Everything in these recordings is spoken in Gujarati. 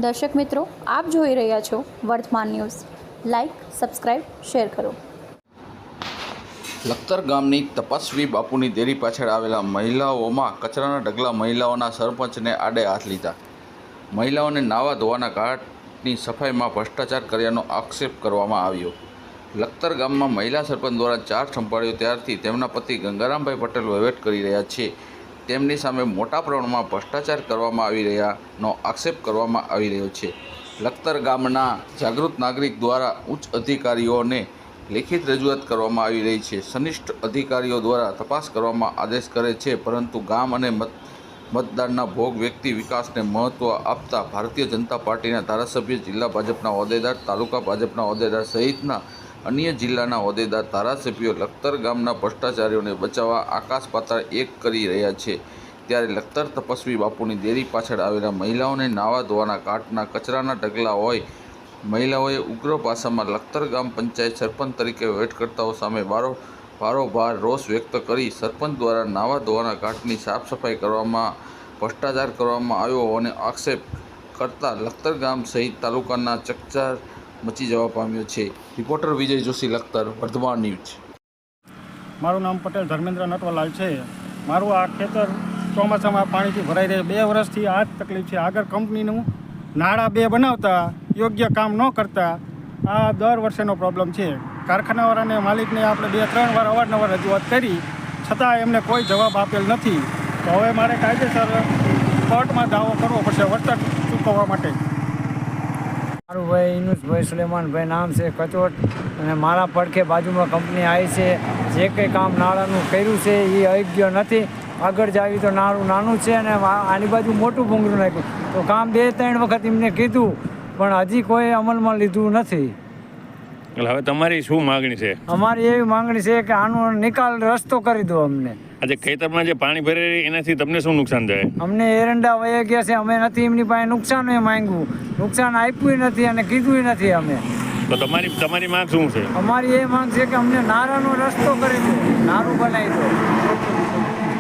દર્શક મિત્રો, આપ જોઈ રહ્યા છો વર્તમાન ન્યૂઝ. લાઈક, સબસ્ક્રાઇબ, શેર કરો. લખતર ગામની તપસ્વી બાપુની દેરી પાછળ આવેલા મહિલાઓમાં કચરાના ઢગલા મહિલાઓના સરપંચને આડે હાથ લીધા. મહિલાઓને નાવા ધોવાના ઘાટની સફાઈમાં ભ્રષ્ટાચાર કર્યાનો આક્ષેપ કરવામાં આવ્યો. લખતર ગામમાં મહિલા સરપંચ દ્વારા ચાર્જ સંભાળ્યો ત્યારથી તેમના પતિ ગંગારામભાઈ પટેલ વહીવટ કરી રહ્યા છે. તેમની સામે મોટા પ્રમાણમાં ભ્રષ્ટાચાર કરવામાં આવી રહ્યાનો આક્ષેપ કરવામાં આવી રહ્યો છે. લખતર ગામના જાગૃત નાગરિક દ્વારા ઉચ્ચ અધિકારીઓને લેખિત રજૂઆત કરવામાં આવી રહી છે. સનિષ્ઠ અધિકારીઓ દ્વારા તપાસ કરવામાં આદેશ કરે છે, પરંતુ ગામ અને મતદારના ભોગ વ્યક્તિ વિકાસને મહત્ત્વ આપતા ભારતીય જનતા પાર્ટીના ધારાસભ્ય, જિલ્લા ભાજપના હોદ્દેદાર, તાલુકા ભાજપના હોદ્દેદાર સહિતના અન્ય જિલ્લાના હોદ્દેદાર, ધારાસભ્યો લખતર ગામના ભ્રષ્ટાચારીઓને બચાવવા આકાશ પાતાળ એક કરી રહ્યા છે. ત્યારે લખતર તપસ્વી બાપુની દેરી પાછળ આવેલા મહિલાઓને નાવા ધોવાના ઘાટના કચરાના ઢગલા હોય મહિલાઓએ ઉગ્ર ભાષામાં લખતર ગ્રામ પંચાયત સરપંચ તરીકે વહીવટકર્તાઓ સામે ભારોભાર રોષ વ્યક્ત કરી સરપંચ દ્વારા નાવા ધોવાના ઘાટની સાફ સફાઈ કરવામાં ભ્રષ્ટાચાર કરવામાં આવ્યો હોવાનો આક્ષેપ કરતા લખતર ગામ સહિત તાલુકાના ચકચાર મચી જવા પામ્યો છે. રિપોર્ટર વિજય જોશી, લખતર, વર્તમાન ન્યૂઝ. મારું નામ પટેલ ધર્મેન્દ્ર નટવરલાલ છે. મારું આ ખેતર ચોમાસામાં પાણીથી ભરાઈ રહે 2 વર્ષથી આ જ તકલીફ છે. આગળ કંપનીનું નાળા 2 બનાવતા યોગ્ય કામ ન કરતા આ દર વર્ષેનો પ્રોબ્લેમ છે. કારખાનાવાળાને માલિકને આપણે 2-3 વાર અવારનવાર રજૂઆત કરી, છતાં એમને કોઈ જવાબ આપેલ નથી. તો હવે મારે કાયદેસર કોર્ટમાં દાવો કરવો પડશે વળતર ચૂકવવા માટે. મારું ભાઈ ઇનુસભાઈ સુલેમાનભાઈ નામ છે, કચોટ, અને મારા પડખે બાજુમાં કંપની આવી છે. જે કંઈ કામ નાળાનું કર્યું છે એ અયોગ્ય નથી. આગળ જાવી તો નાળું નાનું છે અને આની બાજુ મોટું ભૂંગળું નાખ્યું. તો કામ 2-3 વખત એમને કીધું, પણ હજી કોઈ અમલમાં લીધું નથી. એટલે હવે તમારી શું માગણી છે? અમારી એવી માંગણી છે કે આનો નિકાલ રસ્તો કરી દો અમને. આજે ખેતરમાં જે પાણી ભરે એનાથી તમને શું નુકસાન થાય? અમને એરંડા વયા ગયા છે, અમે નથી એમની પાસે નુકસાન માંગ્યું, નુકસાન આપ્યું નથી અને કીધું નથી અમે. તો તમારી માંગ શું છે? અમારી એ માંગ છે કે અમને નાળાનો રસ્તો કરી દો, નાળું બનાવી દો.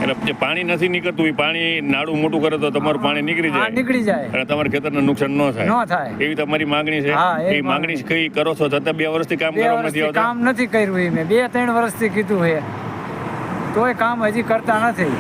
એટલે જે પાણી નથી નીકળતું એ પાણી નાળું મોટું કરે તો તમારું પાણી નીકળી જાય અને તમારા ખેતરને નુકસાન ન થાય એવી તમારી માંગણી છે. એ માંગણી કઈ કરો છો? છતાં 2 વર્ષથી કામ કરવામાં નથી આવતું. કામ નથી કર્યું. મેં 2-3 વર્ષથી કીધું છે, તોય કામ હજી કરતા નથી.